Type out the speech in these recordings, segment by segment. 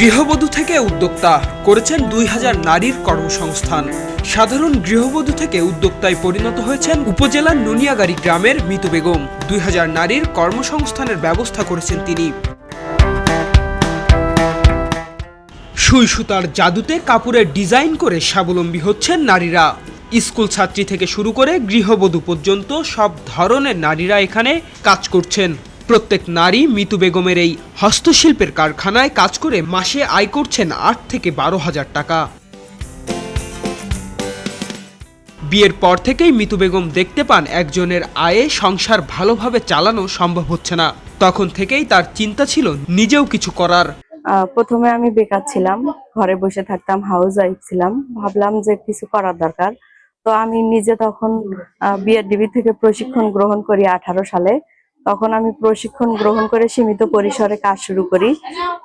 গৃহবধূ থেকে উদ্যোক্তা করেছেন 2000 নারীর কর্মসংস্থান। সাধারণ গৃহবধূ থেকে উদ্যোক্তায় পরিণত হয়েছেন উপজেলার নুনিয়াগাড়ি গ্রামের মিতু বেগম। 2000 নারীর কর্মসংস্থানের ব্যবস্থা করেছেন তিনি। সুই সুতার জাদুতে কাপড়ের ডিজাইন করে স্বাবলম্বী হচ্ছেন নারীরা। স্কুল ছাত্রী থেকে শুরু করে গৃহবধূ পর্যন্ত সব ধরনের নারীরা এখানে কাজ করছেন। প্রত্যেক নারী মিতু বেগমের এই হস্তশিল্পের কারখানায় কাজ করে মাসে আয় করছেন 8 থেকে 12,000 টাকা। বিয়ের পর থেকেই মিতু বেগম দেখতে পান একজনের আয়ে সংসার ভালোভাবে চালানো সম্ভব হচ্ছে না। তখন থেকেই তার চিন্তা ছিল নিজেও কিছু করার। প্রথমে আমি বেকার ছিলাম, ঘরে বসে থাকতাম, হাউস ওয়াইফ ছিলাম। ভাবলাম যে কিছু করার দরকার। তো আমি নিজে তখন বিআরডিবি থেকে প্রশিক্ষণ গ্রহণ করি 18 সালে। তখন আমি প্রশিক্ষণ গ্রহণ করে সীমিত পরিসরে কাজ শুরু করি।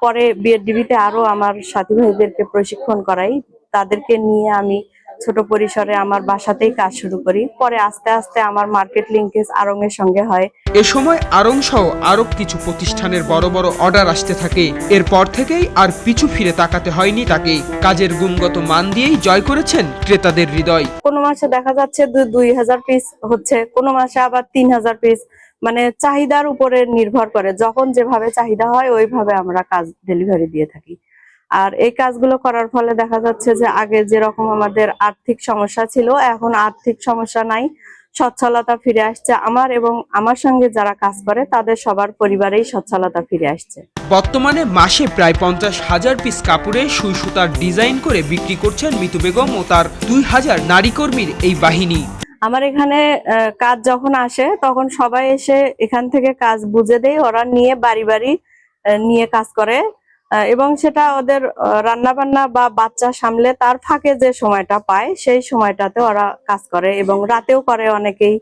পরে বিআরডিবিতে আরো আমার সাথী ভাইদেরকে প্রশিক্ষণ করাই। তাদেরকে নিয়ে আমি ছোট পরিসরে আমার বাসাতেই কাজ শুরু করি। পরে আস্তে আস্তে আমার মার্কেট লিঙ্কেজ আড়ং এর সঙ্গে হয়। এ সময় আড়ং সহ আরো কিছু প্রতিষ্ঠানের বড় বড় অর্ডার আসতে থাকে। এরপর থেকেই আর পিছু ফিরে তাকাতে হয়নি তাকে। কাজের গুণগত মান দিয়েই জয় করেছেন ক্রেতাদের হৃদয়। কোনো মাসে দেখা যাচ্ছে 2000 পিস হচ্ছে, কোনো মাসে আবার 3000 পিস। মানে চাহিদার উপরে নির্ভর করে, যখন যেভাবে চাহিদা হয় ওইভাবে আমরা কাজ ডেলিভারি দিয়ে থাকি। আর এই কাজগুলো করার ফলে দেখা যাচ্ছে যে আগে যেরকম আমাদের আর্থিক সমস্যা ছিল, এখন আর্থিক সমস্যা নাই, সচ্ছলতা ফিরে আসছে আমার এবং আমার সঙ্গে যারা কাজ করে তাদের সবার পরিবারেই সচ্ছলতা ফিরে আসছে। বর্তমানে মাসে প্রায় 50,000 পিস কাপড়ে সুই সুতার ডিজাইন করে বিক্রি করছেন মিতু বেগম ও তার 2000 নারী কর্মীর এই বাহিনী। আমার এখানে কাজ যখন আসে তখন সবাই এসে এখান থেকে কাজ বুঝে দেয়, ওরা নিয়ে বাড়ি বাড়ি নিয়ে কাজ করে এবং সেটা ওদের রান্না বান্না বা বাচ্চা সামলে তার ফাঁকে যে সময়টা পায় সেই সময়টাতে ওরা কাজ করে এবং রাতেও করে অনেকেই।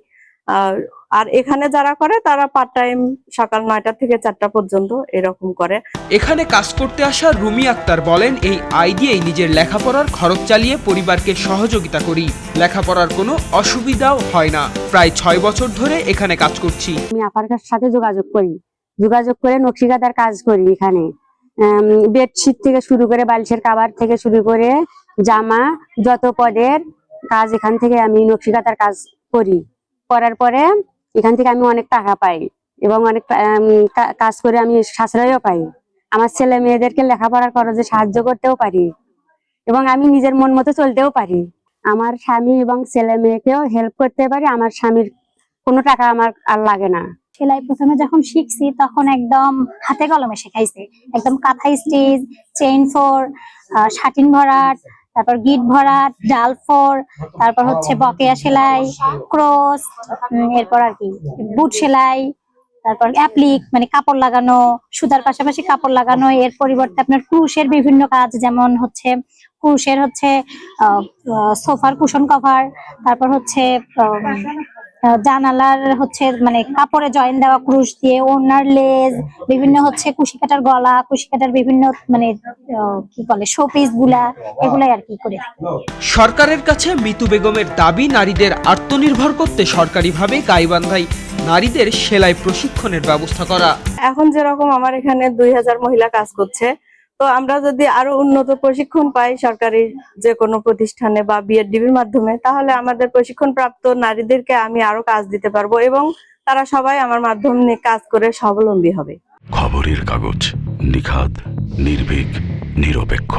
আর এখানে যারা করে তারা পার্ট টাইম সকাল 9টা থেকে 4টা পর্যন্ত এরকম করে। এখানে কাজ করতে আসা রুমি আক্তার বলেন, এই আয় দিয়েই নিজের লেখাপড়ার খরচ চালিয়ে পরিবারকে সহযোগিতা করি। লেখাপড়ার কোনো অসুবিধাও হয় না। প্রায় 6 বছর ধরে এখানে কাজ করছি। আমি আপার সাথে যোগাযোগ করে নকশিকাঁথার কাজ করি। এখানে বেডশিট থেকে শুরু করে বালিশের কাভার থেকে শুরু করে জামা যত পদের কাজ এখান থেকে আমি নকশিকাঁথার কাজ করার পরে এখান থেকে আমি অনেক টাকা পাই এবং অনেক কাজ করে আমি সাশ্রয়ও পাই। আমার ছেলে মেয়েদেরকে লেখাপড়ার খরচে সাহায্য করতেও পারি এবং আমি নিজের মন মতো চলতেও পারি। আমার স্বামী এবং ছেলে মেয়েকেও হেল্প করতে পারি। আমার স্বামীর কোনো টাকা আমার আর লাগে না। সেলাই প্রথমে যখন শিখছি তখন একদম হাতে কলমে শেখাইছে, একদম কাঁথা স্টিচ, চেইন ফোর, শাটিন ভরাট, তারপর গিট ভরাট, ডাল ফোর, তারপর হচ্ছে বকেয়া সেলাই, ক্রস, এরপর আর কি বুট সেলাই, তারপর অ্যাপ্লিক মানে কাপড় লাগানো, সুতার পাশাপাশি কাপড় লাগানো। এর পরিবর্তে আপনার ক্রুশের বিভিন্ন কাজ, যেমন হচ্ছে ক্রুশের হচ্ছে সোফার কুশন কভার, তারপর হচ্ছে জানালার হচ্ছে মানে কাপড়ে জয়েন দেওয়া ক্রুশ দিয়ে, ওড়নার লেজ, বিভিন্ন হচ্ছে কুশি কাটার গলা, কুশি কাটার বিভিন্ন মানে কি বলে শোপিস গুলা, এগুলাই আর কি করে। সরকারের কাছে মিতু বেগমের দাবি, নারীদের আত্মনির্ভর করতে সরকারিভাবে গাইবান্ধায় নারীদের সেলাই প্রশিক্ষণের ব্যবস্থা করা। এখন যেরকম আমার এখানে 2000 মহিলা কাজ করছে, তো আমরা যদি আরো উন্নত প্রশিক্ষণ পাই সরকারি যে কোনো প্রতিষ্ঠানে বা বিআরডিবির মাধ্যমে, তাহলে আমাদের প্রশিক্ষণ প্রাপ্ত নারীদেরকে আমি আরো কাজ দিতে পারবো এবং তারা সবাই আমার মাধ্যমে কাজ করে স্বাবলম্বী হবে। খবরের কাগজ, নিখাদ, নির্ভীক, নিরপেক্ষ।